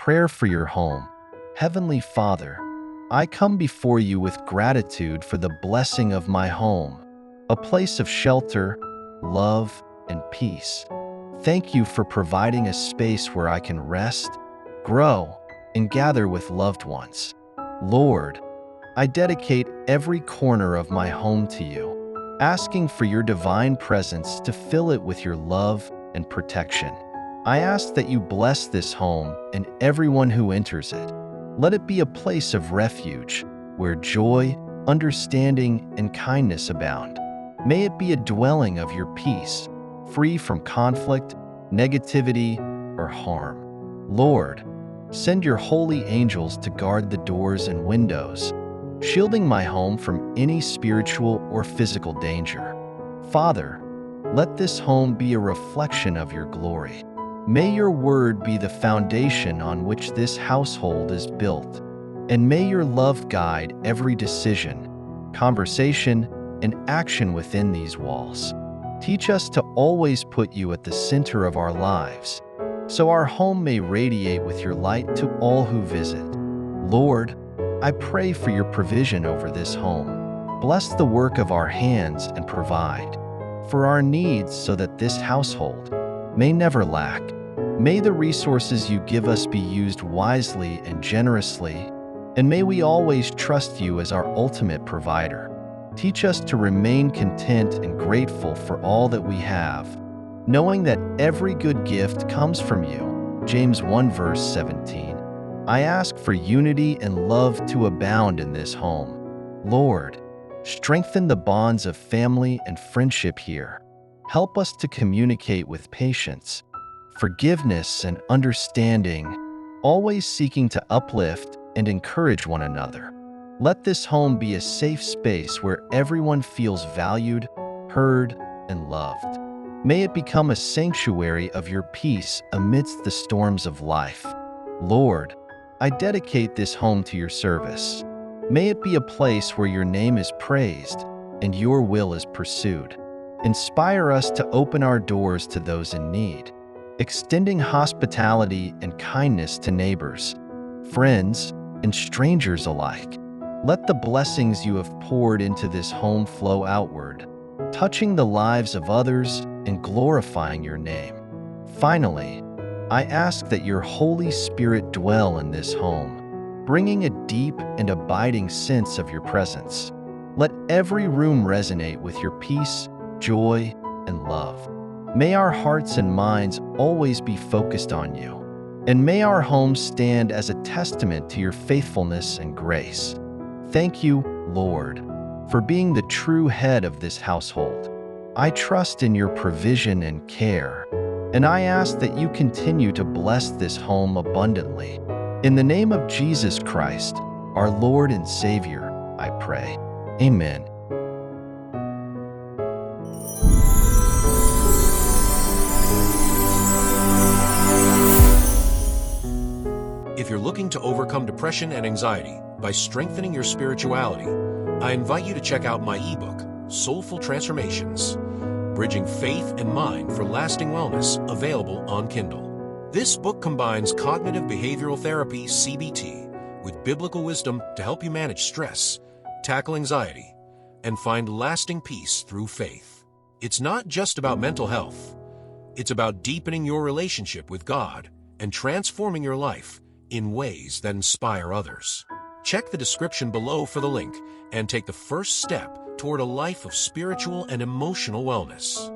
Prayer for your home. Heavenly Father, I come before you with gratitude for the blessing of my home, a place of shelter, love, and peace. Thank you for providing a space where I can rest, grow, and gather with loved ones. Lord, I dedicate every corner of my home to you, asking for your divine presence to fill it with your love and protection. I ask that you bless this home and everyone who enters it. Let it be a place of refuge where joy, understanding, and kindness abound. May it be a dwelling of your peace, free from conflict, negativity, or harm. Lord, send your holy angels to guard the doors and windows, shielding my home from any spiritual or physical danger. Father, let this home be a reflection of your glory. May your word be the foundation on which this household is built, and may your love guide every decision, conversation, and action within these walls. Teach us to always put you at the center of our lives, so our home may radiate with your light to all who visit. Lord, I pray for your provision over this home. Bless the work of our hands and provide for our needs so that this household may never lack. May the resources you give us be used wisely and generously, and may we always trust you as our ultimate provider. Teach us to remain content and grateful for all that we have, knowing that every good gift comes from you. James 1 verse 17. I ask for unity and love to abound in this home. Lord, strengthen the bonds of family and friendship here. Help us to communicate with patience, forgiveness, and understanding, always seeking to uplift and encourage one another. Let this home be a safe space where everyone feels valued, heard, and loved. May it become a sanctuary of your peace amidst the storms of life. Lord, I dedicate this home to your service. May it be a place where your name is praised and your will is pursued. Inspire us to open our doors to those in need, extending hospitality and kindness to neighbors, friends, and strangers alike. Let the blessings you have poured into this home flow outward, touching the lives of others and glorifying your name. Finally, I ask that your Holy Spirit dwell in this home, bringing a deep and abiding sense of your presence. Let every room resonate with your peace, joy, and love. May our hearts and minds always be focused on you, and may our homes stand as a testament to your faithfulness and grace. Thank you, Lord, for being the true head of this household. I trust in your provision and care, and I ask that you continue to bless this home abundantly. In the name of Jesus Christ, our Lord and Savior, I pray. Amen. If you're looking to overcome depression and anxiety by strengthening your spirituality, I invite you to check out my ebook, Soulful Transformations, Bridging Faith and Mind for Lasting Wellness, available on Kindle. This book combines cognitive behavioral therapy, CBT, with biblical wisdom to help you manage stress, tackle anxiety, and find lasting peace through faith. It's not just about mental health. It's about deepening your relationship with God and transforming your life in ways that inspire others. Check the description below for the link and take the first step toward a life of spiritual and emotional wellness.